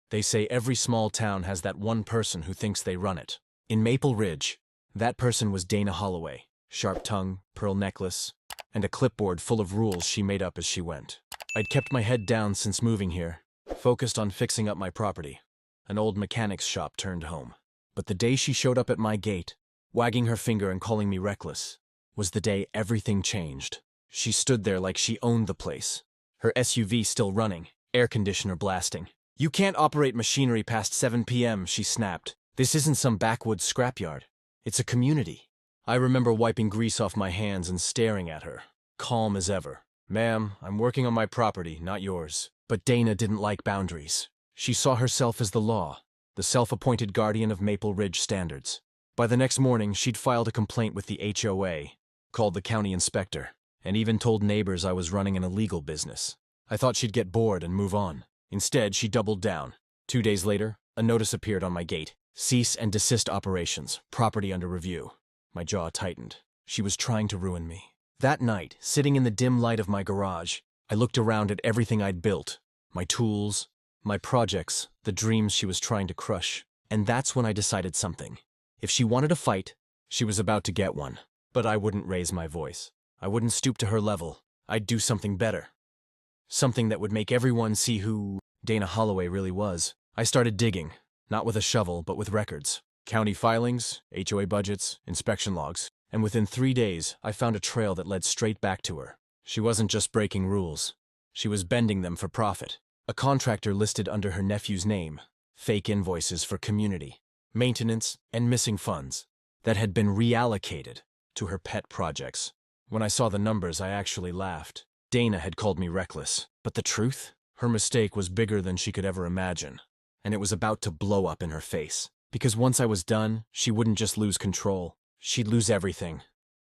They say every small town has that one person who thinks they run it. In Maple Ridge, that person was Dana Holloway. Sharp tongue, pearl necklace, and a clipboard full of rules she made up as she went. I'd kept my head down since moving here, focused on fixing up my property. An old mechanic's shop turned home. But the day she showed up at my gate, wagging her finger and calling me reckless, was the day everything changed. She stood there like she owned the place. Her SUV still running, air conditioner blasting. "You can't operate machinery past 7 p.m., she snapped. "This isn't some backwoods scrapyard. It's a community." I remember wiping grease off my hands and staring at her, calm as ever. "Ma'am, I'm working on my property, not yours." But Dana didn't like boundaries. She saw herself as the law, the self-appointed guardian of Maple Ridge standards. By the next morning, she'd filed a complaint with the HOA, called the county inspector, and even told neighbors I was running an illegal business. I thought she'd get bored and move on. Instead, she doubled down. 2 days later, a notice appeared on my gate. "Cease and desist operations. Property under review." My jaw tightened. She was trying to ruin me. That night, sitting in the dim light of my garage, I looked around at everything I'd built. My tools, my projects, the dreams she was trying to crush. And that's when I decided something. If she wanted a fight, she was about to get one. But I wouldn't raise my voice. I wouldn't stoop to her level. I'd do something better. Something that would make everyone see who Dana Holloway really was. I started digging, not with a shovel, but with records. County filings, HOA budgets, inspection logs. And within 3 days, I found a trail that led straight back to her. She wasn't just breaking rules. She was bending them for profit. A contractor listed under her nephew's name, fake invoices for community, maintenance, and missing funds that had been reallocated to her pet projects. When I saw the numbers, I actually laughed. Dana had called me reckless. But the truth? Her mistake was bigger than she could ever imagine. And it was about to blow up in her face. Because once I was done, she wouldn't just lose control. She'd lose everything.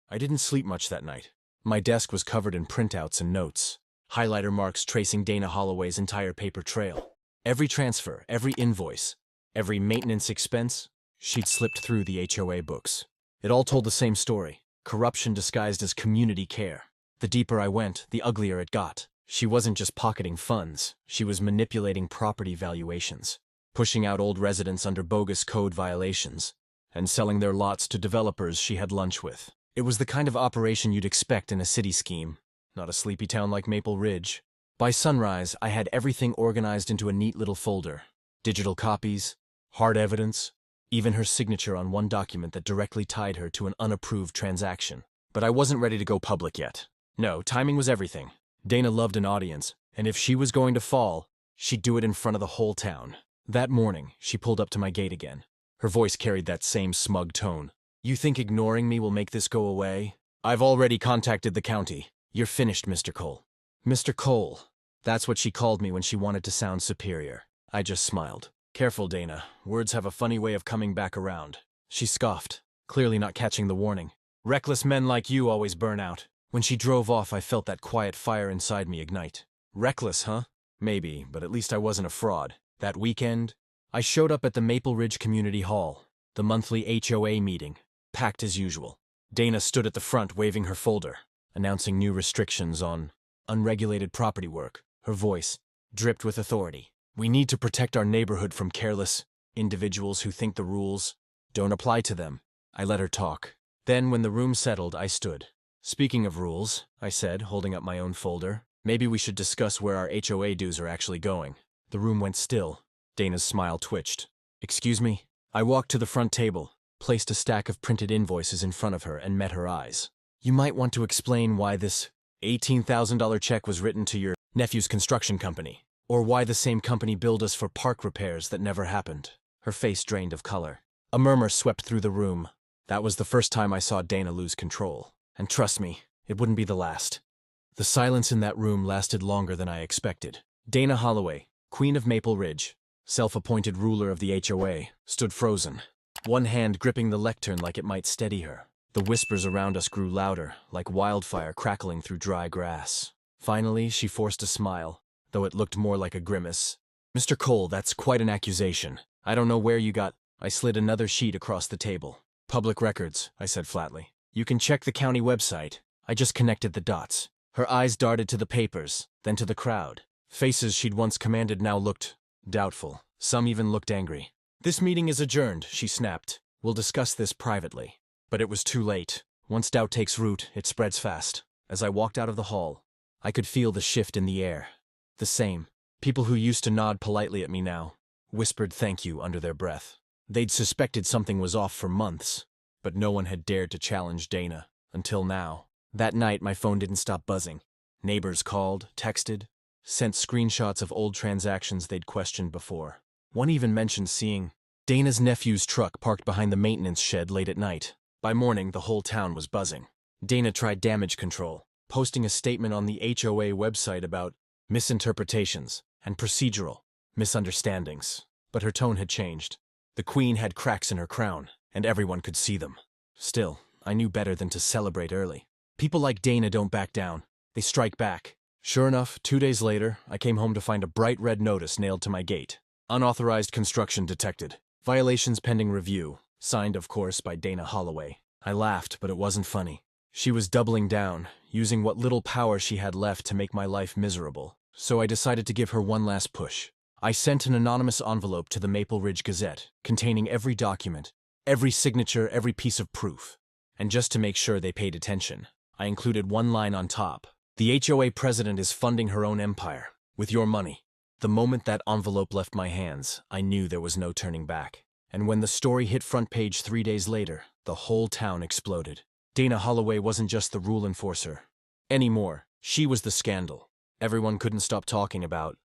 I didn't sleep much that night. My desk was covered in printouts and notes, highlighter marks tracing Dana Holloway's entire paper trail. Every transfer, every invoice, every maintenance expense, she'd slipped through the HOA books. It all told the same story. Corruption disguised as community care. The deeper I went, the uglier it got. She wasn't just pocketing funds. She was manipulating property valuations, pushing out old residents under bogus code violations, and selling their lots to developers she had lunch with. It was the kind of operation you'd expect in a city scheme, not a sleepy town like Maple Ridge. By sunrise, I had everything organized into a neat little folder. Digital copies, hard evidence, even her signature on one document that directly tied her to an unapproved transaction. But I wasn't ready to go public yet. No, timing was everything. Dana loved an audience, and if she was going to fall, she'd do it in front of the whole town. That morning, she pulled up to my gate again. Her voice carried that same smug tone. "You think ignoring me will make this go away? I've already contacted the county. You're finished, Mr. Cole." Mr. Cole. That's what she called me when she wanted to sound superior. I just smiled. "Careful, Dana. Words have a funny way of coming back around." She scoffed, clearly not catching the warning. "Reckless men like you always burn out." When she drove off, I felt that quiet fire inside me ignite. Reckless, huh? Maybe, but at least I wasn't a fraud. That weekend, I showed up at the Maple Ridge Community Hall, the monthly HOA meeting, packed as usual. Dana stood at the front waving her folder, announcing new restrictions on unregulated property work. Her voice dripped with authority. "We need to protect our neighborhood from careless individuals who think the rules don't apply to them." I let her talk. Then, when the room settled, I stood. "Speaking of rules," I said, holding up my own folder, "maybe we should discuss where our HOA dues are actually going." The room went still. Dana's smile twitched. "Excuse me?" I walked to the front table, placed a stack of printed invoices in front of her, and met her eyes. "You might want to explain why this $18,000 check was written to your nephew's construction company, or why the same company billed us for park repairs that never happened." Her face drained of color. A murmur swept through the room. That was the first time I saw Dana lose control. And trust me, it wouldn't be the last. The silence in that room lasted longer than I expected. Dana Holloway, Queen of Maple Ridge, self-appointed ruler of the HOA, stood frozen, one hand gripping the lectern like it might steady her. The whispers around us grew louder, like wildfire crackling through dry grass. Finally, she forced a smile, though it looked more like a grimace. "Mr. Cole, that's quite an accusation. I don't know where you got—" I slid another sheet across the table. "Public records," I said flatly. "You can check the county website." I just connected the dots. Her eyes darted to the papers, then to the crowd. Faces she'd once commanded now looked Doubtful. Some even looked angry. "This meeting is adjourned," she snapped. "We'll discuss this privately." But it was too late. Once doubt takes root, it spreads fast. As I walked out of the hall, I could feel the shift in the air. The same. People who used to nod politely at me now whispered thank you under their breath. They'd suspected something was off for months, but no one had dared to challenge Dana, until now. That night, my phone didn't stop buzzing. Neighbors called, texted, sent screenshots of old transactions they'd questioned before. One even mentioned seeing Dana's nephew's truck parked behind the maintenance shed late at night. By morning, the whole town was buzzing. Dana tried damage control, posting a statement on the HOA website about misinterpretations and procedural misunderstandings. But her tone had changed. The Queen had cracks in her crown, and everyone could see them. Still, I knew better than to celebrate early. People like Dana don't back down. They strike back. Sure enough, 2 days later, I came home to find a bright red notice nailed to my gate. Unauthorized construction detected. Violations pending review. Signed, of course, by Dana Holloway. I laughed, but it wasn't funny. She was doubling down, using what little power she had left to make my life miserable. So I decided to give her one last push. I sent an anonymous envelope to the Maple Ridge Gazette, containing every document, every signature, every piece of proof. And just to make sure they paid attention, I included one line on top. "The HOA president is funding her own empire, with your money." The moment that envelope left my hands, I knew there was no turning back. And when the story hit front page 3 days later, the whole town exploded. Dana Holloway wasn't just the rule enforcer anymore. She was the scandal everyone couldn't stop talking about.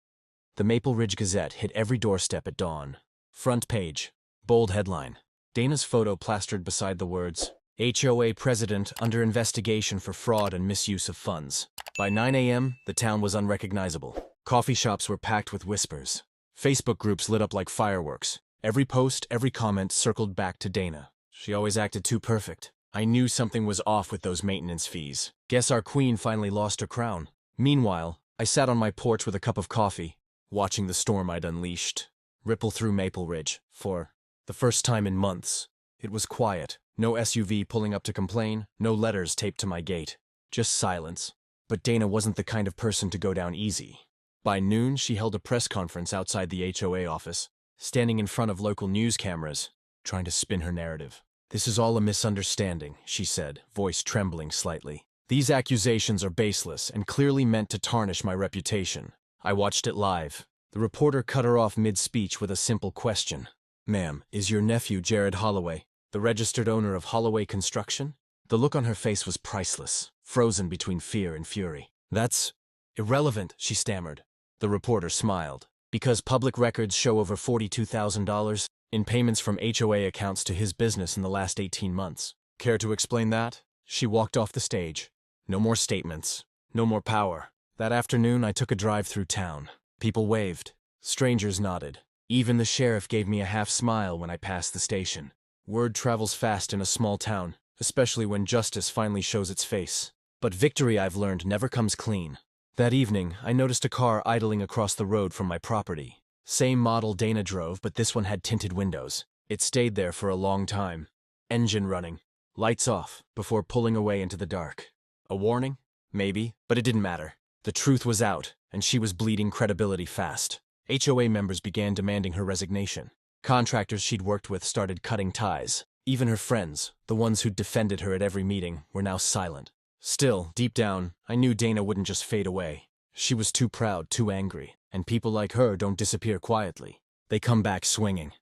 The Maple Ridge Gazette hit every doorstep at dawn. Front page, bold headline. Dana's photo plastered beside the words, "HOA president under investigation for fraud and misuse of funds." By 9 a.m., the town was unrecognizable. Coffee shops were packed with whispers. Facebook groups lit up like fireworks. Every post, every comment circled back to Dana. She always acted too perfect. I knew something was off with those maintenance fees. Guess our queen finally lost her crown. Meanwhile, I sat on my porch with a cup of coffee, watching the storm I'd unleashed ripple through Maple Ridge. For the first time in months, it was quiet. No SUV pulling up to complain, no letters taped to my gate. Just silence. But Dana wasn't the kind of person to go down easy. By noon, she held a press conference outside the HOA office, standing in front of local news cameras, trying to spin her narrative. "This is all a misunderstanding," she said, voice trembling slightly. "These accusations are baseless and clearly meant to tarnish my reputation." I watched it live. The reporter cut her off mid-speech with a simple question. "Ma'am, is your nephew Jared Holloway the registered owner of Holloway Construction?" The look on her face was priceless, frozen between fear and fury. "That's irrelevant," she stammered. The reporter smiled. "Because public records show over $42,000 in payments from HOA accounts to his business in the last 18 months. Care to explain that?" She walked off the stage. No more statements. No more power. That afternoon, I took a drive through town. People waved. Strangers nodded. Even the sheriff gave me a half smile when I passed the station. Word travels fast in a small town, especially when justice finally shows its face. But victory, I've learned, never comes clean. That evening, I noticed a car idling across the road from my property. Same model Dana drove, but this one had tinted windows. It stayed there for a long time. Engine running. Lights off, before pulling away into the dark. A warning? Maybe, but it didn't matter. The truth was out, and she was bleeding credibility fast. HOA members began demanding her resignation. Contractors she'd worked with started cutting ties. Even her friends, the ones who'd defended her at every meeting, were now silent. Still, deep down, I knew Dana wouldn't just fade away. She was too proud, too angry, and people like her don't disappear quietly. They come back swinging.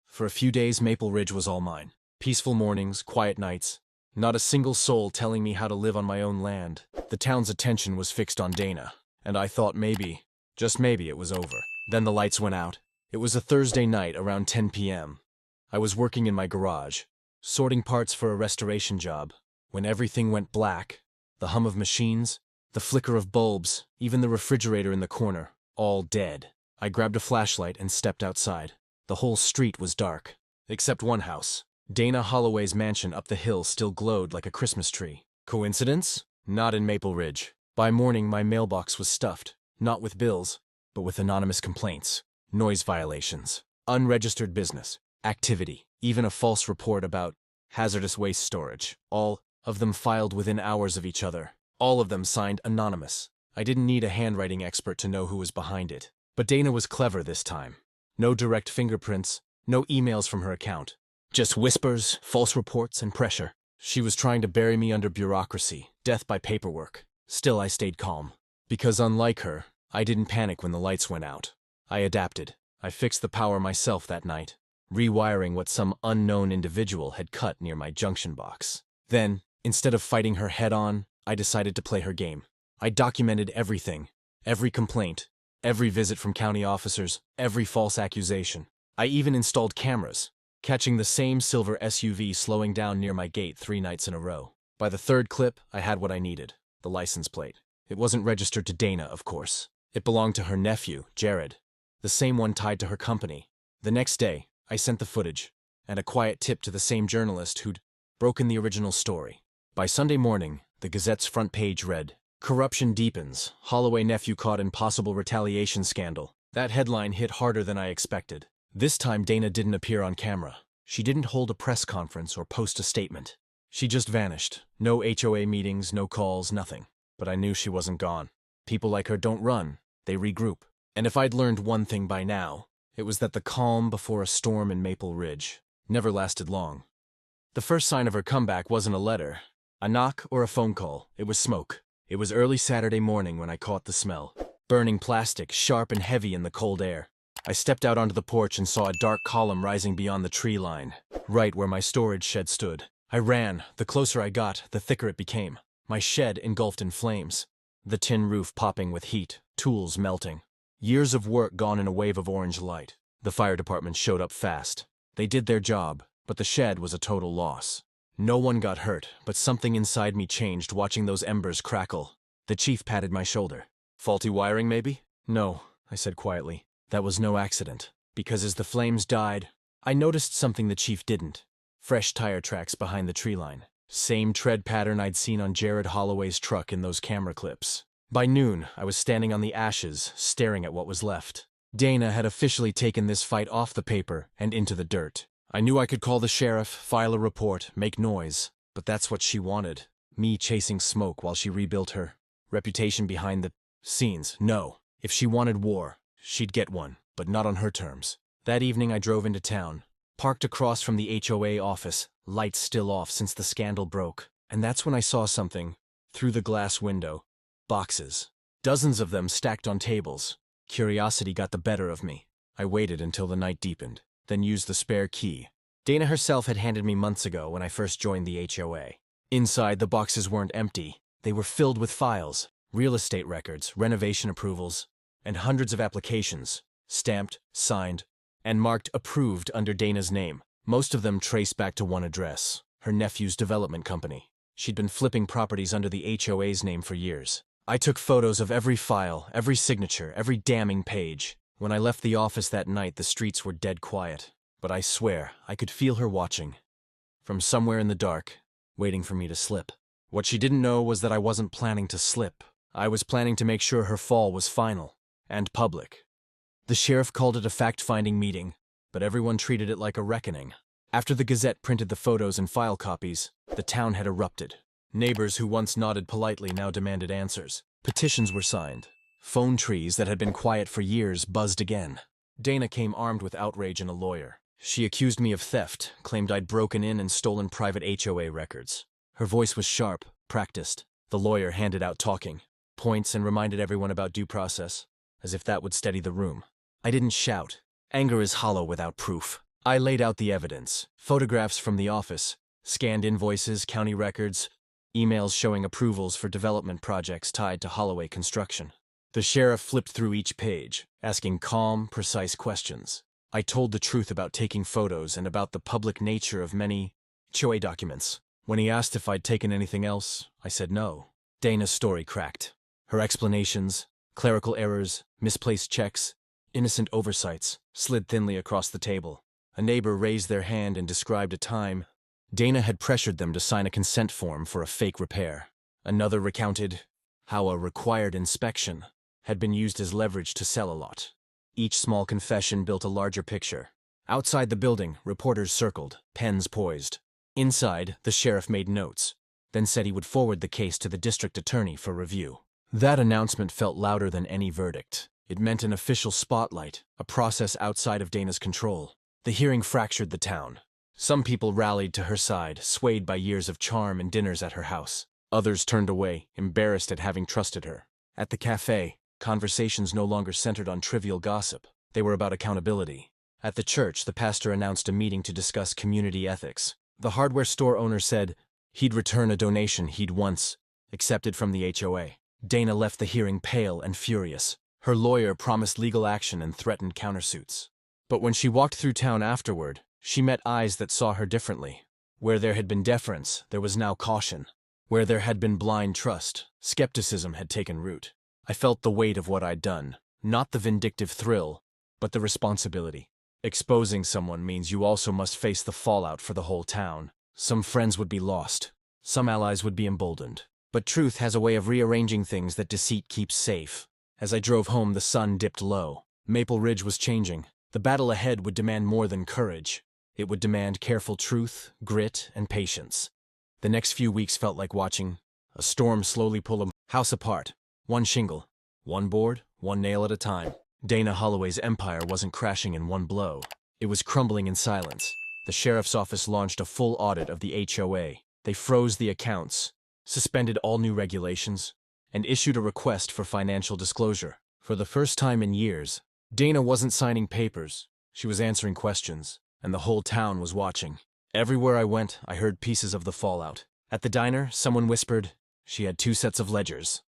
For a few days, Maple Ridge was all mine. Peaceful mornings, quiet nights. Not a single soul telling me how to live on my own land. The town's attention was fixed on Dana, and I thought maybe, just maybe, it was over. Then the lights went out. It was a Thursday night around 10 p.m. I was working in my garage, sorting parts for a restoration job, when everything went black. The hum of machines, the flicker of bulbs, even the refrigerator in the corner, all dead. I grabbed a flashlight and stepped outside. The whole street was dark, except one house. Dana Holloway's mansion up the hill still glowed like a Christmas tree. Coincidence? Not in Maple Ridge. By morning, my mailbox was stuffed, not with bills, but with anonymous complaints, noise violations, unregistered business, activity, even a false report about hazardous waste storage. All of them filed within hours of each other. All of them signed anonymous. I didn't need a handwriting expert to know who was behind it. But Dana was clever this time. No direct fingerprints, no emails from her account. Just whispers, false reports, and pressure. She was trying to bury me under bureaucracy, death by paperwork. Still, I stayed calm. Because unlike her, I didn't panic when the lights went out. I adapted. I fixed the power myself that night, rewiring what some unknown individual had cut near my junction box. Then, instead of fighting her head-on, I decided to play her game. I documented everything, every complaint, every visit from county officers, every false accusation. I even installed cameras, catching the same silver SUV slowing down near my gate 3 nights in a row. By the third clip, I had what I needed, the license plate. It wasn't registered to Dana, of course. It belonged to her nephew, Jared, the same one tied to her company. The next day, I sent the footage, and a quiet tip to the same journalist who'd broken the original story. By Sunday morning, the Gazette's front page read, "Corruption deepens, Holloway nephew caught in possible retaliation scandal." That headline hit harder than I expected. This time Dana didn't appear on camera. She didn't hold a press conference or post a statement. She just vanished. No HOA meetings, no calls, nothing. But I knew she wasn't gone. People like her don't run, they regroup. And if I'd learned one thing by now, it was that the calm before a storm in Maple Ridge never lasted long. The first sign of her comeback wasn't a letter, a knock, or a phone call. It was smoke. It was early Saturday morning when I caught the smell. Burning plastic, sharp and heavy in the cold air. I stepped out onto the porch and saw a dark column rising beyond the tree line, right where my storage shed stood. I ran. The closer I got, the thicker it became. My shed engulfed in flames. The tin roof popping with heat, tools melting. Years of work gone in a wave of orange light. The fire department showed up fast. They did their job, but the shed was a total loss. No one got hurt, but something inside me changed watching those embers crackle. The chief patted my shoulder. "Faulty wiring, maybe?" "No," I said quietly. "That was no accident." Because as the flames died, I noticed something the chief didn't. Fresh tire tracks behind the tree line. Same tread pattern I'd seen on Jared Holloway's truck in those camera clips. By noon, I was standing on the ashes, staring at what was left. Dana had officially taken this fight off the paper and into the dirt. I knew I could call the sheriff, file a report, make noise, but that's what she wanted. Me chasing smoke while she rebuilt her reputation behind the scenes. No, if she wanted war, she'd get one, but not on her terms. That evening I drove into town, parked across from the HOA office, lights still off since the scandal broke. And that's when I saw something, through the glass window. Boxes. Dozens of them stacked on tables. Curiosity got the better of me. I waited until the night deepened, then used the spare key Dana herself had handed me months ago when I first joined the HOA. Inside, the boxes weren't empty. They were filled with files, real estate records, renovation approvals, and hundreds of applications, stamped, signed, and marked approved under Dana's name. Most of them traced back to one address, her nephew's development company. She'd been flipping properties under the HOA's name for years. I took photos of every file, every signature, every damning page. When I left the office that night, the streets were dead quiet. But I swear, I could feel her watching. From somewhere in the dark, waiting for me to slip. What she didn't know was that I wasn't planning to slip. I was planning to make sure her fall was final and public. The sheriff called it a fact-finding meeting, but everyone treated it like a reckoning. After the Gazette printed the photos and file copies, the town had erupted. Neighbors who once nodded politely now demanded answers. Petitions were signed. Phone trees that had been quiet for years buzzed again. Dana came armed with outrage and a lawyer. She accused me of theft, claimed I'd broken in and stolen private HOA records. Her voice was sharp, practiced. The lawyer handed out talking points and reminded everyone about due process, as if that would steady the room. I didn't shout. Anger is hollow without proof. I laid out the evidence, photographs from the office, scanned invoices, county records, emails showing approvals for development projects tied to Holloway construction. The sheriff flipped through each page, asking calm, precise questions. I told the truth about taking photos and about the public nature of many HOA documents. When he asked if I'd taken anything else, I said no. Dana's story cracked. Her explanations, clerical errors, misplaced checks, innocent oversights, slid thinly across the table. A neighbor raised their hand and described a time Dana had pressured them to sign a consent form for a fake repair. Another recounted how a required inspection had been used as leverage to sell a lot. Each small confession built a larger picture. Outside the building, reporters circled, pens poised. Inside, the sheriff made notes, then said he would forward the case to the district attorney for review. That announcement felt louder than any verdict. It meant an official spotlight, a process outside of Dana's control. The hearing fractured the town. Some people rallied to her side, swayed by years of charm and dinners at her house. Others turned away, embarrassed at having trusted her. At the cafe, conversations no longer centered on trivial gossip. They were about accountability. At the church, the pastor announced a meeting to discuss community ethics. The hardware store owner said he'd return a donation he'd once accepted from the HOA. Dana left the hearing pale and furious. Her lawyer promised legal action and threatened countersuits. But when she walked through town afterward, she met eyes that saw her differently. Where there had been deference, there was now caution. Where there had been blind trust, skepticism had taken root. I felt the weight of what I'd done, not the vindictive thrill, but the responsibility. Exposing someone means you also must face the fallout for the whole town. Some friends would be lost. Some allies would be emboldened. But truth has a way of rearranging things that deceit keeps safe. As I drove home, the sun dipped low. Maple Ridge was changing. The battle ahead would demand more than courage. It would demand careful truth, grit, and patience. The next few weeks felt like watching a storm slowly pull a house apart. One shingle, one board, one nail at a time. Dana Holloway's empire wasn't crashing in one blow. It was crumbling in silence. The sheriff's office launched a full audit of the HOA. They froze the accounts, suspended all new regulations, and issued a request for financial disclosure. For the first time in years, Dana wasn't signing papers. She was answering questions, and the whole town was watching. Everywhere I went, I heard pieces of the fallout. At the diner, someone whispered she had 2 sets of ledgers.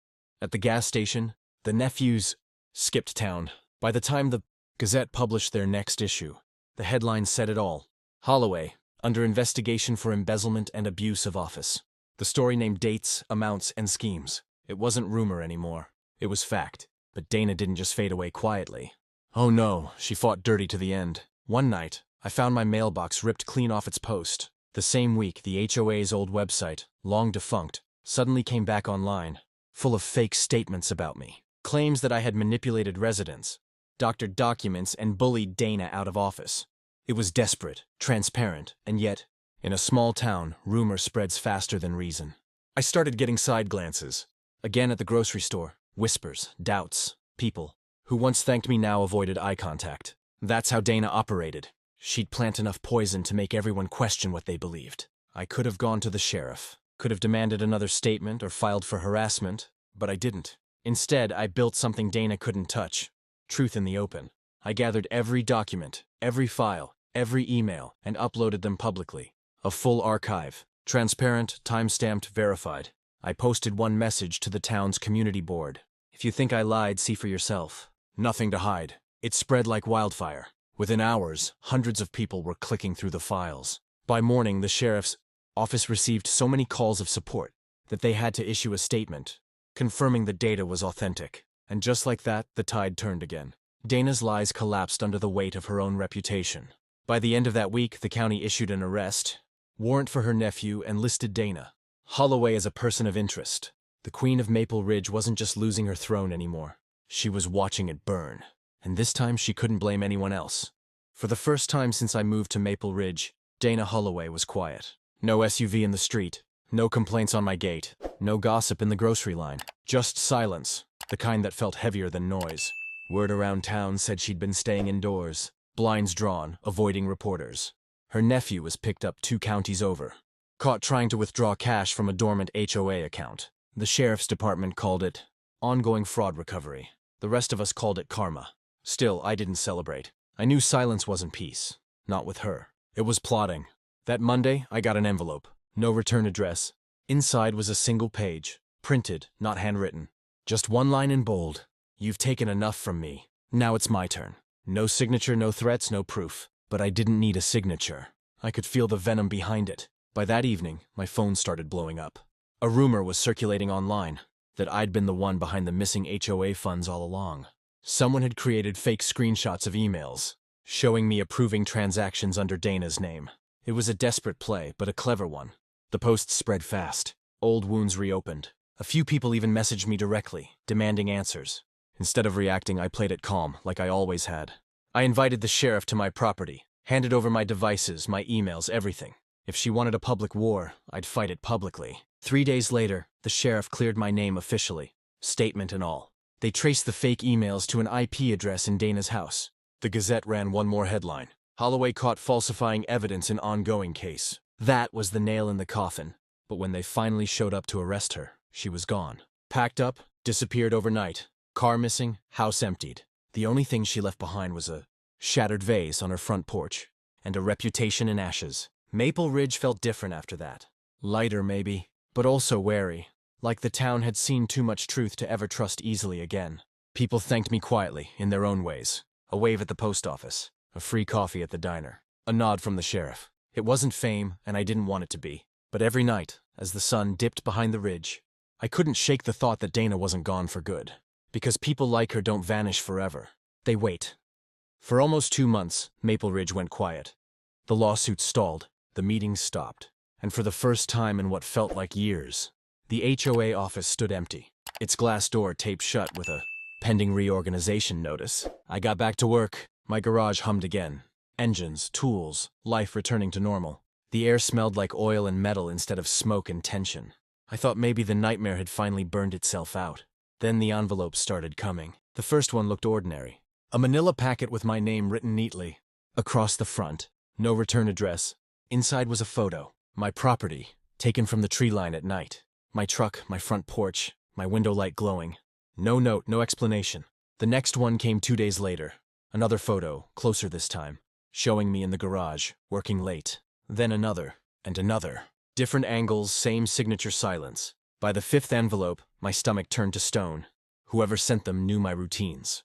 At the gas station, the nephews skipped town. By the time the Gazette published their next issue, the headline said it all. Holloway, under investigation for embezzlement and abuse of office. The story named dates, amounts, and schemes. It wasn't rumor anymore. It was fact. But Dana didn't just fade away quietly. Oh no, she fought dirty to the end. One night, I found my mailbox ripped clean off its post. The same week, the HOA's old website, long defunct, suddenly came back online, full of fake statements about me. Claims that I had manipulated residents, doctored documents, and bullied Dana out of office. It was desperate, transparent, and yet, in a small town, rumor spreads faster than reason. I started getting side glances. Again at the grocery store, whispers, doubts, people who once thanked me now avoided eye contact. That's how Dana operated. She'd plant enough poison to make everyone question what they believed. I could have gone to the sheriff, could have demanded another statement or filed for harassment, but I didn't. Instead, I built something Dana couldn't touch. Truth in the open. I gathered every document, every file, every email, and uploaded them publicly. A full archive. Transparent, time-stamped, verified. I posted one message to the town's community board. If you think I lied, see for yourself. Nothing to hide. It spread like wildfire. Within hours, hundreds of people were clicking through the files. By morning, the sheriff's office received so many calls of support that they had to issue a statement, confirming the data was authentic. And just like that, the tide turned again. Dana's lies collapsed under the weight of her own reputation. By the end of that week, the county issued an arrest warrant for her nephew and listed Dana Holloway as a person of interest. The Queen of Maple Ridge wasn't just losing her throne anymore. She was watching it burn. And this time she couldn't blame anyone else. For the first time since I moved to Maple Ridge, Dana Holloway was quiet. No SUV in the street, no complaints on my gate, no gossip in the grocery line. Just silence, the kind that felt heavier than noise. Word around town said she'd been staying indoors, blinds drawn, avoiding reporters. Her nephew was picked up 2 counties over, caught trying to withdraw cash from a dormant HOA account. The sheriff's department called it ongoing fraud recovery. The rest of us called it karma. Still, I didn't celebrate. I knew silence wasn't peace. Not with her. It was plotting. That Monday, I got an envelope. No return address. Inside was a single page. Printed, not handwritten. Just one line in bold. You've taken enough from me. Now it's my turn. No signature, no threats, no proof. But I didn't need a signature. I could feel the venom behind it. By that evening, my phone started blowing up. A rumor was circulating online that I'd been the one behind the missing HOA funds all along. Someone had created fake screenshots of emails, showing me approving transactions under Dana's name. It was a desperate play, but a clever one. The posts spread fast. Old wounds reopened. A few people even messaged me directly, demanding answers. Instead of reacting, I played it calm, like I always had. I invited the sheriff to my property, handed over my devices, my emails, everything. If she wanted a public war, I'd fight it publicly. 3 days later, the sheriff cleared my name officially, statement and all. They traced the fake emails to an IP address in Dana's house. The Gazette ran one more headline: Holloway caught falsifying evidence in ongoing case. That was the nail in the coffin. But when they finally showed up to arrest her, she was gone. Packed up, disappeared overnight. Car missing, house emptied. The only thing she left behind was a shattered vase on her front porch, and a reputation in ashes. Maple Ridge felt different after that. Lighter, maybe, but also wary. Like the town had seen too much truth to ever trust easily again. People thanked me quietly, in their own ways. A wave at the post office. A free coffee at the diner. A nod from the sheriff. It wasn't fame, and I didn't want it to be. But every night, as the sun dipped behind the ridge, I couldn't shake the thought that Dana wasn't gone for good. Because people like her don't vanish forever. They wait. For almost 2 months, Maple Ridge went quiet. The lawsuits stalled, the meetings stopped, and for the first time in what felt like years, the HOA office stood empty, its glass door taped shut with a pending reorganization notice. I got back to work. My garage hummed again. Engines, tools, life returning to normal. The air smelled like oil and metal instead of smoke and tension. I thought maybe the nightmare had finally burned itself out. Then the envelopes started coming. The first one looked ordinary. A manila packet with my name written neatly across the front. No return address. Inside was a photo. My property, taken from the tree line at night. My truck, my front porch, my window light glowing. No note, no explanation. The next one came 2 days later. Another photo, closer this time, showing me in the garage, working late. Then another, and another. Different angles, same signature silence. By the 5th envelope, my stomach turned to stone. Whoever sent them knew my routines.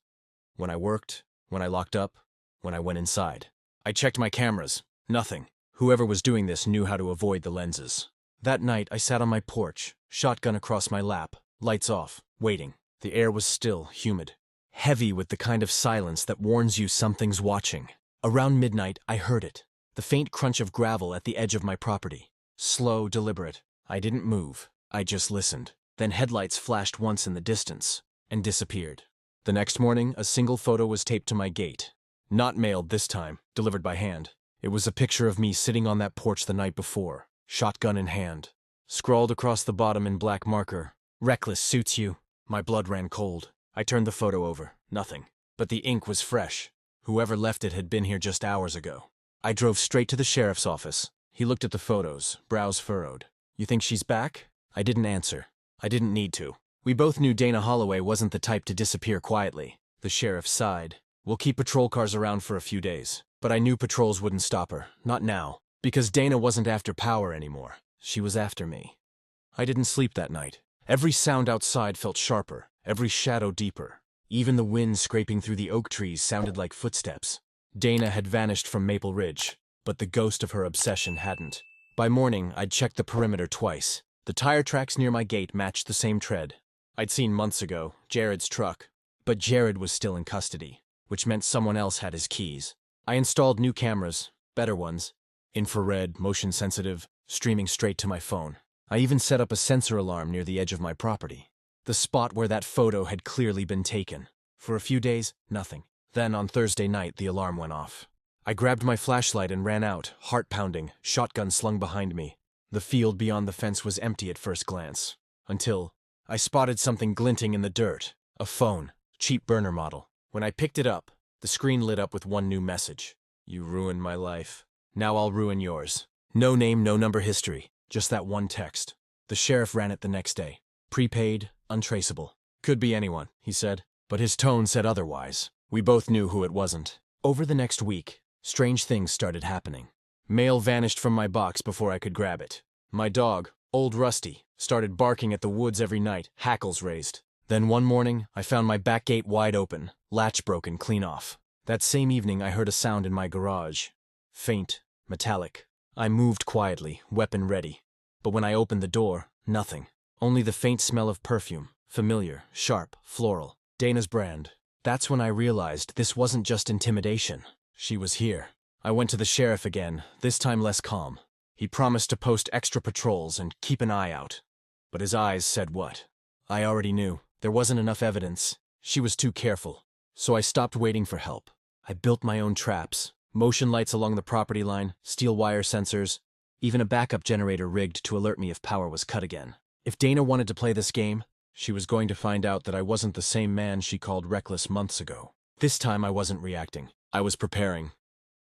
When I worked, when I locked up, when I went inside. I checked my cameras. Nothing. Whoever was doing this knew how to avoid the lenses. That night, I sat on my porch, shotgun across my lap, lights off, waiting. The air was still, humid, heavy with the kind of silence that warns you something's watching. Around midnight, I heard it. The faint crunch of gravel at the edge of my property. Slow, deliberate. I didn't move. I just listened. Then headlights flashed once in the distance and disappeared. The next morning, a single photo was taped to my gate. Not mailed this time, delivered by hand. It was a picture of me sitting on that porch the night before, shotgun in hand. Scrawled across the bottom in black marker, "Reckless suits you." My blood ran cold. I turned the photo over. Nothing. But the ink was fresh. Whoever left it had been here just hours ago. I drove straight to the sheriff's office. He looked at the photos, brows furrowed. "You think she's back?" I didn't answer. I didn't need to. We both knew Dana Holloway wasn't the type to disappear quietly. The sheriff sighed. "We'll keep patrol cars around for a few days." But I knew patrols wouldn't stop her. Not now. Because Dana wasn't after power anymore. She was after me. I didn't sleep that night. Every sound outside felt sharper, every shadow deeper. Even the wind scraping through the oak trees sounded like footsteps. Dana had vanished from Maple Ridge, but the ghost of her obsession hadn't. By morning, I'd checked the perimeter twice. The tire tracks near my gate matched the same tread I'd seen months ago, Jared's truck. But Jared was still in custody, which meant someone else had his keys. I installed new cameras, better ones. Infrared, motion sensitive, streaming straight to my phone. I even set up a sensor alarm near the edge of my property. The spot where that photo had clearly been taken. For a few days, nothing. Then on Thursday night, the alarm went off. I grabbed my flashlight and ran out, heart pounding, shotgun slung behind me. The field beyond the fence was empty at first glance. Until I spotted something glinting in the dirt. A phone, cheap burner model. When I picked it up, the screen lit up with one new message. "You ruined my life. Now I'll ruin yours." No name, no number history. Just that one text. The sheriff ran it the next day. Prepaid, untraceable. "Could be anyone," he said. But his tone said otherwise. We both knew who it wasn't. Over the next week, strange things started happening. Mail vanished from my box before I could grab it. My dog, Old Rusty, started barking at the woods every night, hackles raised. Then one morning, I found my back gate wide open, latch broken clean off. That same evening, I heard a sound in my garage. Faint, metallic. I moved quietly, weapon ready. But when I opened the door, nothing. Only the faint smell of perfume, familiar, sharp, floral. Dana's brand. That's when I realized this wasn't just intimidation. She was here. I went to the sheriff again, this time less calm. He promised to post extra patrols and keep an eye out. But his eyes said what? I already knew. There wasn't enough evidence. She was too careful. So I stopped waiting for help. I built my own traps. Motion lights along the property line, steel wire sensors, even a backup generator rigged to alert me if power was cut again. If Dana wanted to play this game, She was going to find out that I wasn't the same man she called reckless months ago. This time I wasn't reacting. I was preparing.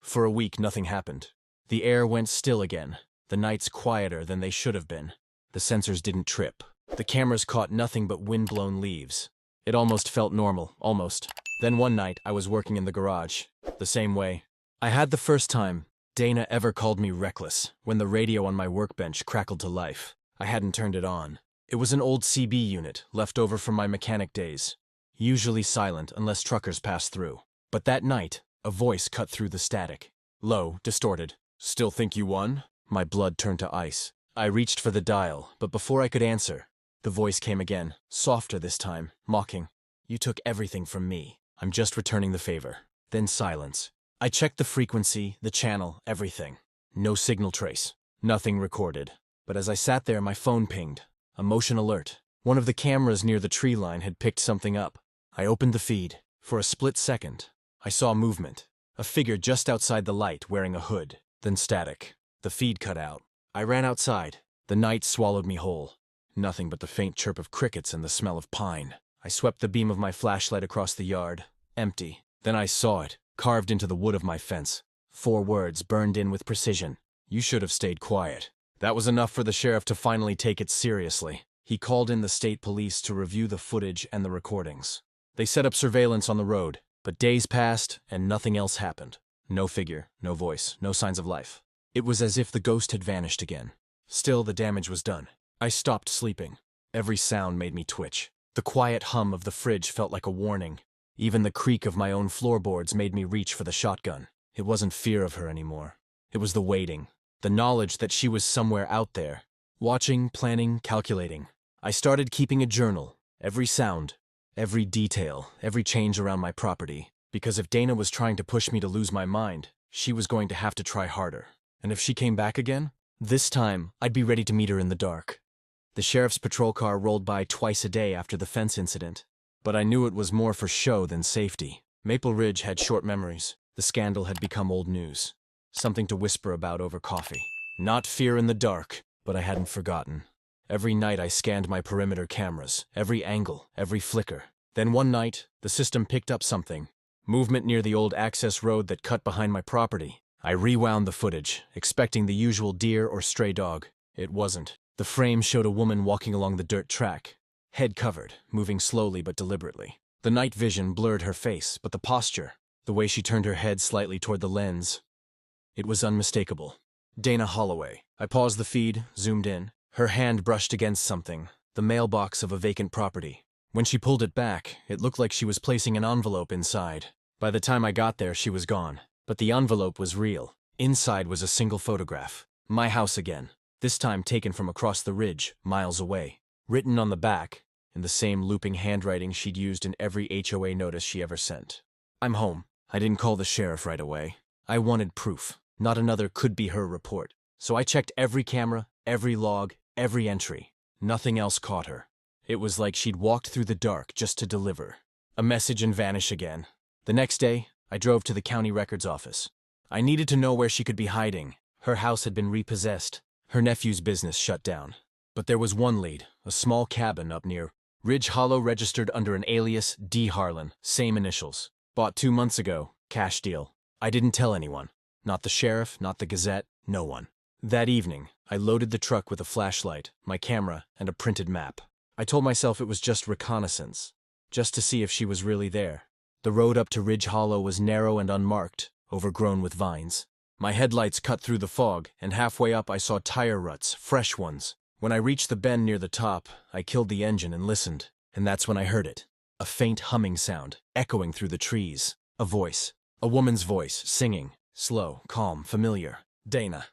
For a week, nothing happened. The air went still again, the nights quieter than they should have been. The sensors didn't trip. The cameras caught nothing but wind-blown leaves. It almost felt normal, almost. Then one night, I was working in the garage. The same way. I had the first time Dana ever called me reckless, when the radio on my workbench crackled to life. I hadn't turned it on. It was an old CB unit, left over from my mechanic days. Usually silent unless truckers passed through. But that night, a voice cut through the static. Low, distorted. "Still think you won?" My blood turned to ice. I reached for the dial, but before I could answer, the voice came again, softer this time, mocking. "You took everything from me. I'm just returning the favor." Then silence. I checked the frequency, the channel, everything. No signal trace. Nothing recorded. But as I sat there, my phone pinged. A motion alert. One of the cameras near the tree line had picked something up. I opened the feed. For a split second, I saw movement. A figure just outside the light wearing a hood. Then static. The feed cut out. I ran outside. The night swallowed me whole. Nothing but the faint chirp of crickets and the smell of pine. I swept the beam of my flashlight across the yard. Empty. Then I saw it, carved into the wood of my fence. 4 words burned in with precision. "You should have stayed quiet." That was enough for the sheriff to finally take it seriously. He called in the state police to review the footage and the recordings. They set up surveillance on the road, but days passed and nothing else happened. No figure, no voice, no signs of life. It was as if the ghost had vanished again. Still, the damage was done. I stopped sleeping. Every sound made me twitch. The quiet hum of the fridge felt like a warning. Even the creak of my own floorboards made me reach for the shotgun. It wasn't fear of her anymore. It was the waiting. The knowledge that she was somewhere out there. Watching, planning, calculating. I started keeping a journal. Every sound, every detail, every change around my property. Because if Dana was trying to push me to lose my mind, she was going to have to try harder. And if she came back again, this time I'd be ready to meet her in the dark. The sheriff's patrol car rolled by twice a day after the fence incident. But I knew it was more for show than safety. Maple Ridge had short memories. The scandal had become old news. Something to whisper about over coffee. Not fear in the dark, but I hadn't forgotten. Every night I scanned my perimeter cameras, every angle, every flicker. Then one night, the system picked up something. Movement near the old access road that cut behind my property. I rewound the footage, expecting the usual deer or stray dog. It wasn't. The frame showed a woman walking along the dirt track. Head covered, moving slowly but deliberately. The night vision blurred her face, but the posture, the way she turned her head slightly toward the lens, it was unmistakable. Dana Holloway. I paused the feed, zoomed in. Her hand brushed against something, the mailbox of a vacant property. When she pulled it back, it looked like she was placing an envelope inside. By the time I got there, she was gone. But the envelope was real. Inside was a single photograph. My house again. This time taken from across the ridge, miles away. Written on the back, in the same looping handwriting she'd used in every HOA notice she ever sent. "I'm home." I didn't call the sheriff right away. I wanted proof, not another could-be-her report. So I checked every camera, every log, every entry. Nothing else caught her. It was like she'd walked through the dark just to deliver. A message and vanish again. The next day, I drove to the county records office. I needed to know where she could be hiding. Her house had been repossessed. Her nephew's business shut down. But there was one lead, a small cabin up near Ridge Hollow, registered under an alias, D. Harlan, same initials. Bought 2 months ago, cash deal. I didn't tell anyone. Not the sheriff, not the Gazette, no one. That evening, I loaded the truck with a flashlight, my camera, and a printed map. I told myself it was just reconnaissance, just to see if she was really there. The road up to Ridge Hollow was narrow and unmarked, overgrown with vines. My headlights cut through the fog, and halfway up I saw tire ruts, fresh ones. When I reached the bend near the top, I killed the engine and listened, and that's when I heard it. A faint humming sound, echoing through the trees. A voice. A woman's voice, singing. Slow, calm, familiar. Dana.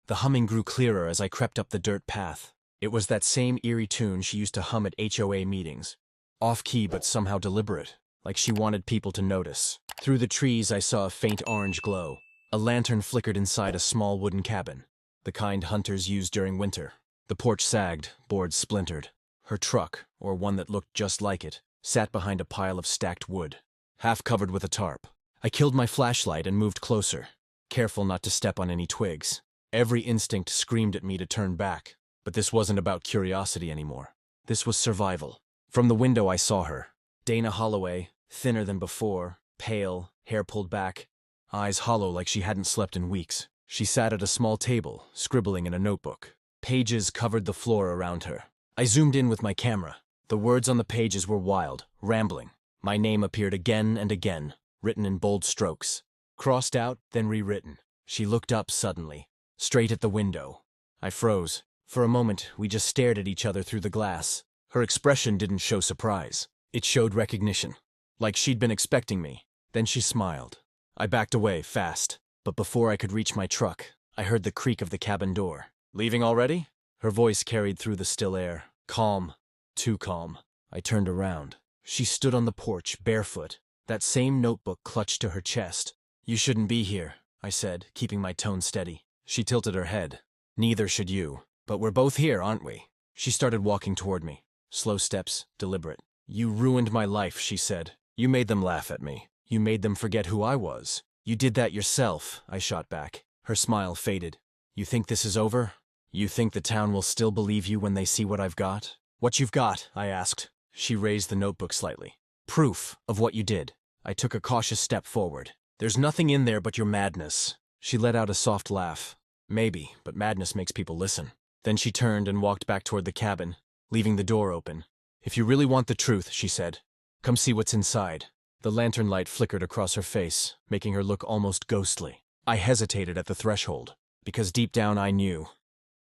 The humming grew clearer as I crept up the dirt path. It was that same eerie tune she used to hum at HOA meetings. Off-key but somehow deliberate, like she wanted people to notice. Through the trees I saw a faint orange glow. A lantern flickered inside a small wooden cabin, the kind hunters used during winter. The porch sagged, boards splintered. Her truck, or one that looked just like it, sat behind a pile of stacked wood, half covered with a tarp. I killed my flashlight and moved closer, careful not to step on any twigs. Every instinct screamed at me to turn back, but this wasn't about curiosity anymore. This was survival. From the window I saw her. Dana Holloway, thinner than before, pale, hair pulled back, eyes hollow like she hadn't slept in weeks. She sat at a small table, scribbling in a notebook. Pages covered the floor around her. I zoomed in with my camera. The words on the pages were wild, rambling. My name appeared again and again, written in bold strokes. Crossed out, then rewritten. She looked up suddenly, straight at the window. I froze. For a moment, we just stared at each other through the glass. Her expression didn't show surprise. It showed recognition, like she'd been expecting me. Then she smiled. I backed away, fast. But before I could reach my truck, I heard the creak of the cabin door. "Leaving already?" Her voice carried through the still air. Calm. Too calm. I turned around. She stood on the porch, barefoot, that same notebook clutched to her chest. "You shouldn't be here," I said, keeping my tone steady. She tilted her head. "Neither should you. But we're both here, aren't we?" She started walking toward me. Slow steps, deliberate. "You ruined my life," she said. "You made them laugh at me. You made them forget who I was." "You did that yourself," I shot back. Her smile faded. "You think this is over? You think the town will still believe you when they see what I've got?" "What you've got?" I asked. She raised the notebook slightly. "Proof of what you did." I took a cautious step forward. "There's nothing in there but your madness." She let out a soft laugh. "Maybe, but madness makes people listen." Then she turned and walked back toward the cabin, leaving the door open. "If you really want the truth," she said, "come see what's inside." The lantern light flickered across her face, making her look almost ghostly. I hesitated at the threshold, because deep down I knew,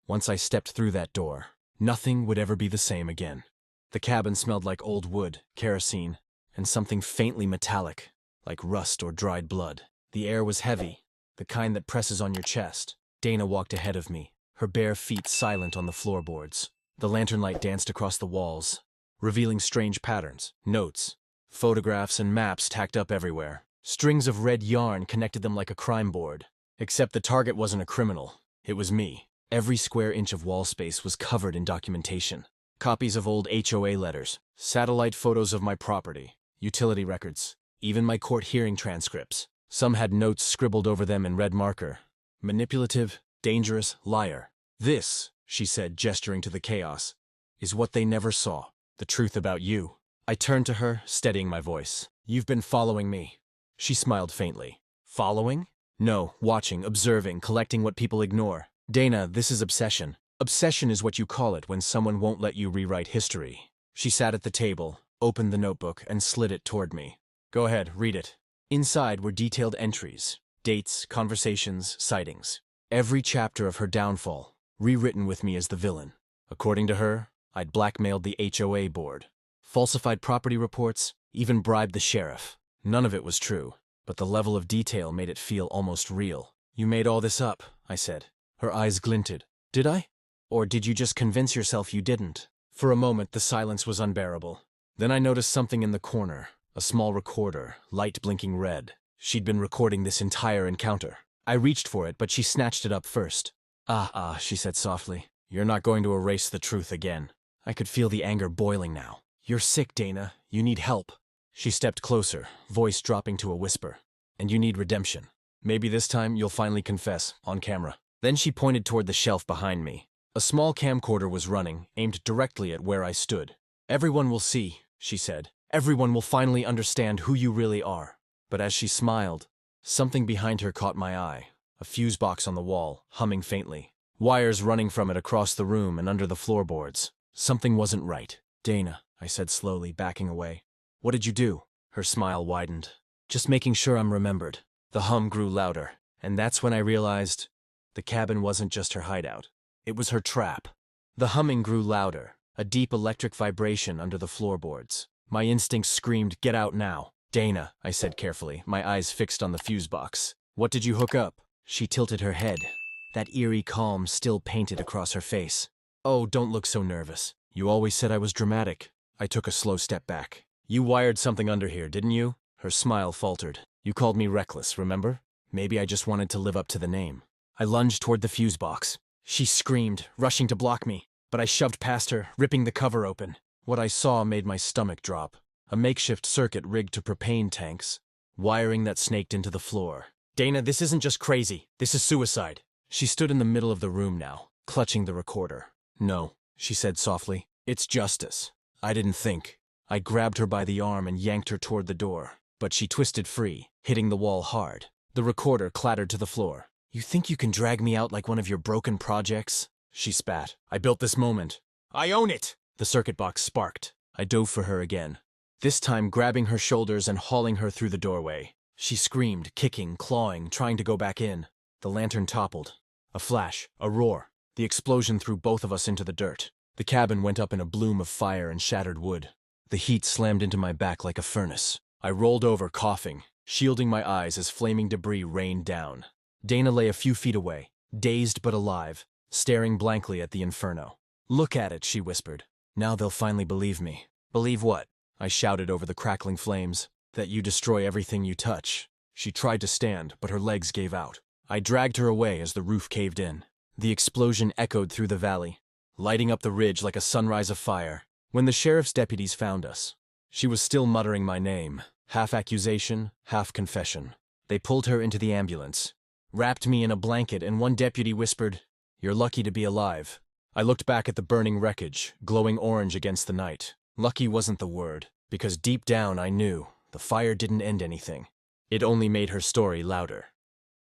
once I stepped through that door, nothing would ever be the same again. The cabin smelled like old wood, kerosene, and something faintly metallic, like rust or dried blood. The air was heavy, the kind that presses on your chest. Dana walked ahead of me, her bare feet silent on the floorboards. The lantern light danced across the walls, revealing strange patterns, notes, photographs and maps tacked up everywhere. Strings of red yarn connected them like a crime board. Except the target wasn't a criminal. It was me. Every square inch of wall space was covered in documentation. Copies of old HOA letters, satellite photos of my property, utility records, even my court hearing transcripts. Some had notes scribbled over them in red marker. "Manipulative, dangerous, liar." "This," she said, gesturing to the chaos, "is what they never saw. The truth about you." I turned to her, steadying my voice. "You've been following me." She smiled faintly. "Following?" "No, watching, observing, collecting what people ignore. Dana, this is obsession. Obsession is what you call it when someone won't let you rewrite history." She sat at the table, opened the notebook, and slid it toward me. "Go ahead, read it." Inside were detailed entries, dates, conversations, sightings. Every chapter of her downfall, rewritten with me as the villain. According to her, I'd blackmailed the HOA board, falsified property reports, even bribed the sheriff. None of it was true, but the level of detail made it feel almost real. "You made all this up," I said. Her eyes glinted. "Did I? Or did you just convince yourself you didn't?" For a moment, the silence was unbearable. Then I noticed something in the corner, a small recorder, light blinking red. She'd been recording this entire encounter. I reached for it, but she snatched it up first. Ah, she said softly. "You're not going to erase the truth again." I could feel the anger boiling now. "You're sick, Dana. You need help." She stepped closer, voice dropping to a whisper. "And you need redemption. Maybe this time you'll finally confess, on camera." Then she pointed toward the shelf behind me. A small camcorder was running, aimed directly at where I stood. "Everyone will see," she said. "Everyone will finally understand who you really are." But as she smiled, something behind her caught my eye. A fuse box on the wall, humming faintly. Wires running from it across the room and under the floorboards. Something wasn't right. "Dana," I said slowly, backing away. "What did you do?" Her smile widened. "Just making sure I'm remembered." The hum grew louder, and that's when I realized the cabin wasn't just her hideout. It was her trap. The humming grew louder, a deep electric vibration under the floorboards. My instincts screamed, "Get out now." "Dana," I said carefully, my eyes fixed on the fuse box. "What did you hook up?" She tilted her head, that eerie calm still painted across her face. "Oh, don't look so nervous. You always said I was dramatic." I took a slow step back. "You wired something under here, didn't you?" Her smile faltered. "You called me reckless, remember? Maybe I just wanted to live up to the name." I lunged toward the fuse box. She screamed, rushing to block me, but I shoved past her, ripping the cover open. What I saw made my stomach drop. A makeshift circuit rigged to propane tanks, wiring that snaked into the floor. "Dana, this isn't just crazy. This is suicide." She stood in the middle of the room now, clutching the recorder. "No," she said softly. "It's justice." I didn't think. I grabbed her by the arm and yanked her toward the door, but she twisted free, hitting the wall hard. The recorder clattered to the floor. You think you can drag me out like one of your broken projects? She spat. I built this moment. I own it! The circuit box sparked. I dove for her again, this time grabbing her shoulders and hauling her through the doorway. She screamed, kicking, clawing, trying to go back in. The lantern toppled. A flash, a roar. The explosion threw both of us into the dirt. The cabin went up in a bloom of fire and shattered wood. The heat slammed into my back like a furnace. I rolled over, coughing, shielding my eyes as flaming debris rained down. Dana lay a few feet away, dazed but alive, staring blankly at the inferno. Look at it, she whispered. Now they'll finally believe me. Believe what? I shouted over the crackling flames. That you destroy everything you touch. She tried to stand, but her legs gave out. I dragged her away as the roof caved in. The explosion echoed through the valley, lighting up the ridge like a sunrise of fire. When the sheriff's deputies found us, she was still muttering my name, half accusation, half confession. They pulled her into the ambulance, wrapped me in a blanket, and one deputy whispered, "You're lucky to be alive." I looked back at the burning wreckage, glowing orange against the night. Lucky wasn't the word, because deep down I knew the fire didn't end anything. It only made her story louder.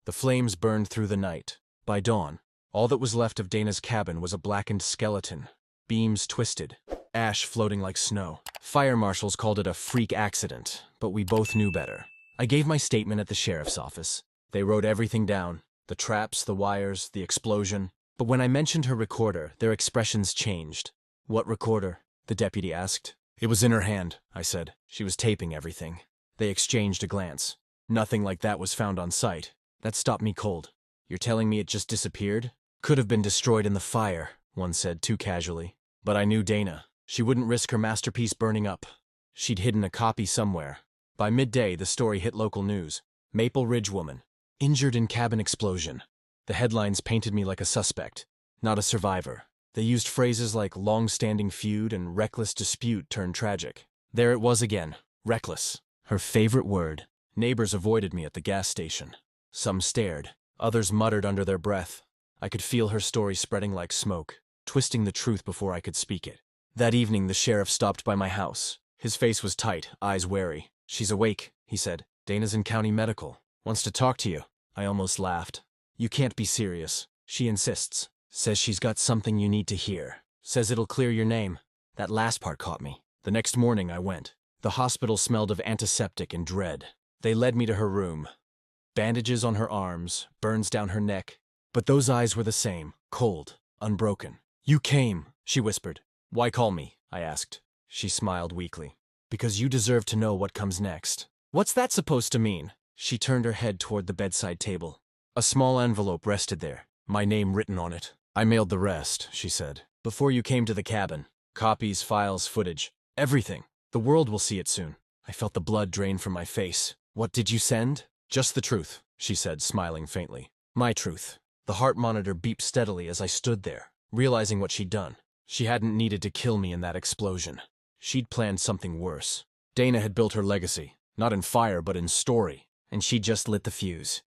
The flames burned through the night. By dawn, all that was left of Dana's cabin was a blackened skeleton, beams twisted, ash floating like snow. Fire marshals called it a freak accident, but we both knew better. I gave my statement at the sheriff's office. They wrote everything down, the traps, the wires, the explosion. But when I mentioned her recorder, their expressions changed. What recorder? The deputy asked. It was in her hand, I said. She was taping everything. They exchanged a glance. Nothing like that was found on site. That stopped me cold. You're telling me it just disappeared? Could have been destroyed in the fire, one said too casually. But I knew Dana. She wouldn't risk her masterpiece burning up. She'd hidden a copy somewhere. By midday, the story hit local news. Maple Ridge woman, injured in cabin explosion. The headlines painted me like a suspect, not a survivor. They used phrases like long-standing feud and reckless dispute turned tragic. There it was again, reckless. Her favorite word. Neighbors avoided me at the gas station. Some stared, others muttered under their breath. I could feel her story spreading like smoke, twisting the truth before I could speak it. That evening, the sheriff stopped by my house. His face was tight, eyes wary. She's awake, he said. Dana's in county medical. Wants to talk to you. I almost laughed. You can't be serious. She insists. Says she's got something you need to hear. Says it'll clear your name. That last part caught me. The next morning I went. The hospital smelled of antiseptic and dread. They led me to her room. Bandages on her arms, burns down her neck. But those eyes were the same, cold, unbroken. You came, she whispered. Why call me? I asked. She smiled weakly. Because you deserve to know what comes next. What's that supposed to mean? She turned her head toward the bedside table. A small envelope rested there, my name written on it. I mailed the rest, she said. Before you came to the cabin. Copies, files, footage. Everything. The world will see it soon. I felt the blood drain from my face. What did you send? Just the truth, she said, smiling faintly. My truth. The heart monitor beeped steadily as I stood there, realizing what she'd done. She hadn't needed to kill me in that explosion. She'd planned something worse. Dana had built her legacy, not in fire but in story, and she just lit the fuse.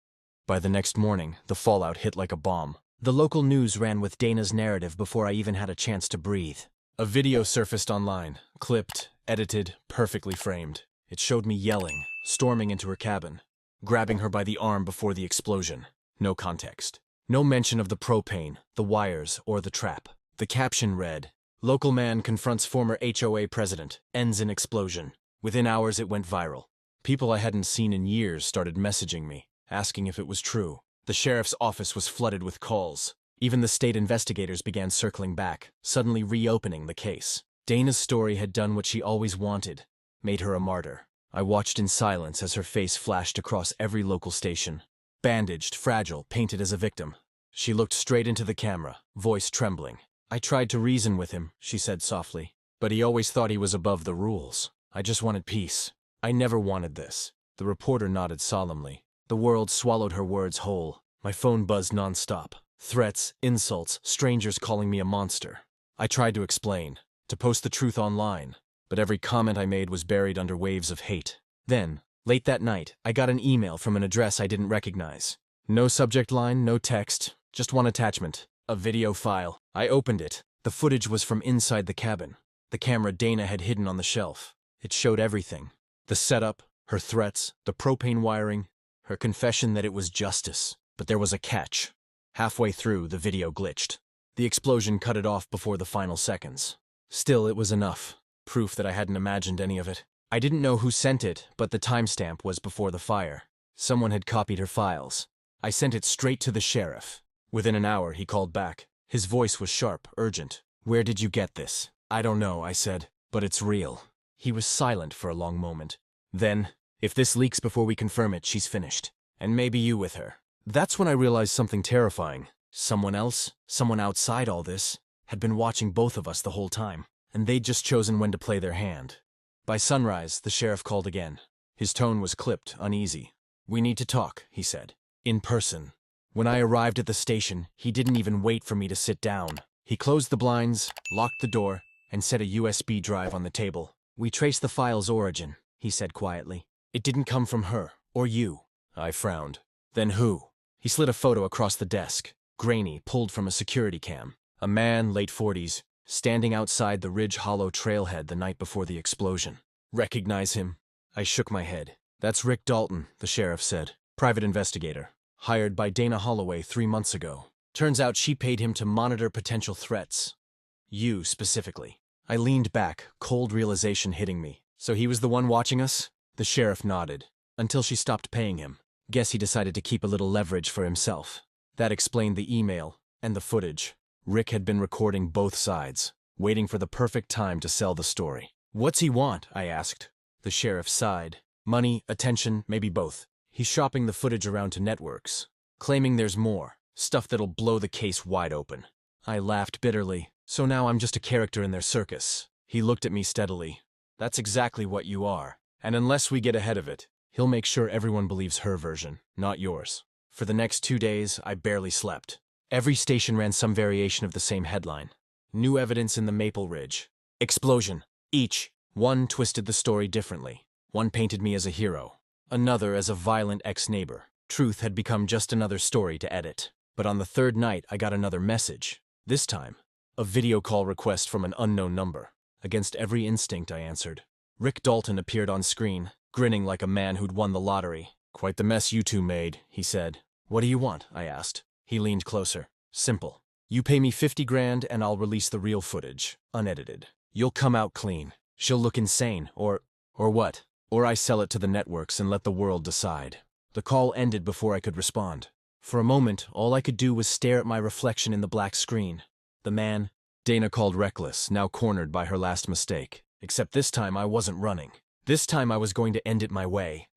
By the next morning, the fallout hit like a bomb. The local news ran with Dana's narrative before I even had a chance to breathe. A video surfaced online, clipped, edited, perfectly framed. It showed me yelling, storming into her cabin, grabbing her by the arm before the explosion. No context. No mention of the propane, the wires, or the trap. The caption read, "Local man confronts former HOA president, ends in explosion." Within hours it went viral. People I hadn't seen in years started messaging me, asking if it was true. The sheriff's office was flooded with calls. Even the state investigators began circling back, suddenly reopening the case. Dana's story had done what she always wanted, made her a martyr. I watched in silence as her face flashed across every local station. Bandaged, fragile, painted as a victim. She looked straight into the camera, voice trembling. I tried to reason with him, she said softly, but he always thought he was above the rules. I just wanted peace. I never wanted this. The reporter nodded solemnly. The world swallowed her words whole. My phone buzzed nonstop. Threats, insults, strangers calling me a monster. I tried to explain, to post the truth online, but every comment I made was buried under waves of hate. Then, late that night, I got an email from an address I didn't recognize. No subject line, no text, just one attachment, a video file. I opened it. The footage was from inside the cabin. the camera Dana had hidden on the shelf. It showed everything. The setup, her threats, the propane wiring, her confession that it was justice. But there was a catch. Halfway through, the video glitched. The explosion cut it off before the final seconds. Still, it was enough. Proof that I hadn't imagined any of it. I didn't know who sent it, but the timestamp was before the fire. Someone had copied her files. I sent it straight to the sheriff. Within an hour, he called back. His voice was sharp, urgent. "Where did you get this?" "I don't know," I said, "but it's real." He was silent for a long moment. Then, "If this leaks before we confirm it, she's finished. And maybe you with her." That's when I realized something terrifying. Someone else, someone outside all this, had been watching both of us the whole time, and they'd just chosen when to play their hand. By sunrise, the sheriff called again. His tone was clipped, uneasy. "We need to talk," he said. "In person." When I arrived at the station, he didn't even wait for me to sit down. He closed the blinds, locked the door, and set a USB drive on the table. "We traced the file's origin," he said quietly. "It didn't come from her, or you." I frowned. "Then who?" He slid a photo across the desk, grainy, pulled from a security cam. A man, late 40s, standing outside the Ridge Hollow trailhead the night before the explosion. "Recognize him?" I shook my head. "That's Rick Dalton," the sheriff said. "Private investigator. Hired by Dana Holloway 3 months ago. Turns out she paid him to monitor potential threats. You, specifically." I leaned back, cold realization hitting me. "So he was the one watching us?" The sheriff nodded. "Until she stopped paying him. Guess he decided to keep a little leverage for himself." That explained the email and the footage. Rick had been recording both sides, waiting for the perfect time to sell the story. "What's he want?" I asked. The sheriff sighed. "Money, attention, maybe both. He's shopping the footage around to networks, claiming there's more, stuff that'll blow the case wide open." I laughed bitterly. "So now I'm just a character in their circus." He looked at me steadily. "That's exactly what you are. And unless we get ahead of it, he'll make sure everyone believes her version, not yours." For the next 2 days, I barely slept. Every station ran some variation of the same headline. "New evidence in the Maple Ridge. Explosion." Each one twisted the story differently. One painted me as a hero, another as a violent ex-neighbor. Truth had become just another story to edit. But on the third night, I got another message. This time, a video call request from an unknown number. Against every instinct, I answered. Rick Dalton appeared on screen, grinning like a man who'd won the lottery. "Quite the mess you two made," he said. "What do you want?" I asked. He leaned closer. "Simple. You pay me 50 grand and I'll release the real footage, unedited. You'll come out clean. She'll look insane, or what? Or I sell it to the networks and let the world decide." The call ended before I could respond. For a moment, all I could do was stare at my reflection in the black screen. The man Dana called reckless, now cornered by her last mistake. Except this time I wasn't running. This time I was going to end it my way.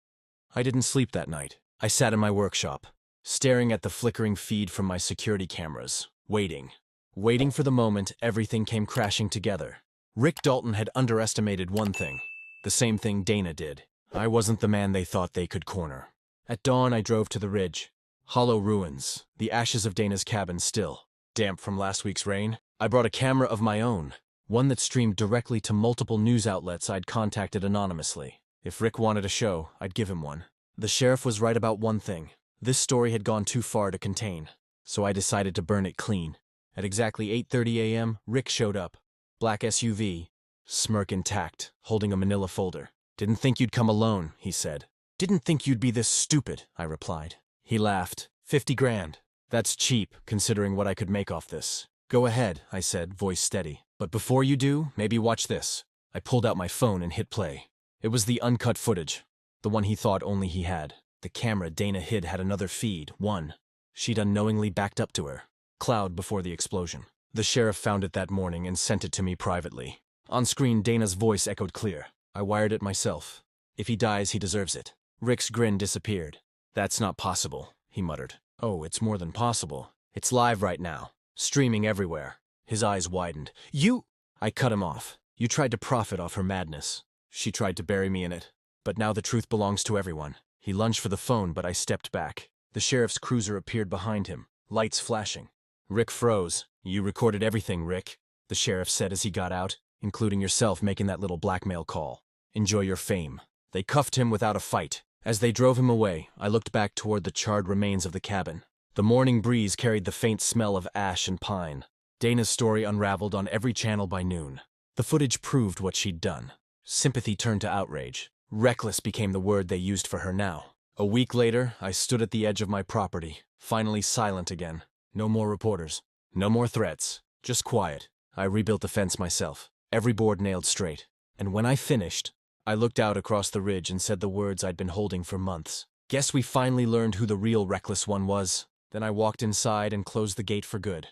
I didn't sleep that night. I sat in my workshop, staring at the flickering feed from my security cameras, waiting for the moment everything came crashing together. Rick Dalton had underestimated one thing, the same thing Dana did. I wasn't the man they thought they could corner. At dawn, I drove to the ridge. Hollow ruins, the ashes of Dana's cabin still, damp from last week's rain. I brought a camera of my own, one that streamed directly to multiple news outlets I'd contacted anonymously. If Rick wanted a show, I'd give him one. The sheriff was right about one thing. This story had gone too far to contain, so I decided to burn it clean. At exactly 8:30 a.m., Rick showed up. Black SUV, smirk intact, holding a manila folder. "Didn't think you'd come alone," he said. "Didn't think you'd be this stupid," I replied. He laughed. 50 grand. That's cheap, considering what I could make off this. "Go ahead," I said, voice steady. "But before you do, maybe watch this." I pulled out my phone and hit play. It was the uncut footage, the one he thought only he had. The camera Dana hid had another feed, one she'd unknowingly backed up to her. Cloud before the explosion. The sheriff found it that morning and sent it to me privately. On screen, Dana's voice echoed clear. I wired it myself. "If he dies, he deserves it." Rick's grin disappeared. "That's not possible," he muttered. "Oh, it's more than possible. It's live right now, streaming everywhere." His eyes widened. "You—" I cut him off. "You tried to profit off her madness. She tried to bury me in it. But now the truth belongs to everyone." He lunged for the phone, but I stepped back. The sheriff's cruiser appeared behind him, lights flashing. Rick froze. "You recorded everything, Rick," the sheriff said as he got out, "including yourself making that little blackmail call. Enjoy your fame." They cuffed him without a fight. As they drove him away, I looked back toward the charred remains of the cabin. The morning breeze carried the faint smell of ash and pine. Dana's story unraveled on every channel by noon. The footage proved what she'd done. Sympathy turned to outrage. Reckless became the word they used for her now. A week later, I stood at the edge of my property, finally silent again. No more reporters. No more threats. Just quiet. I rebuilt the fence myself, every board nailed straight. And when I finished, I looked out across the ridge and said the words I'd been holding for months. Guess we finally learned who the real reckless one was. Then I walked inside and closed the gate for good.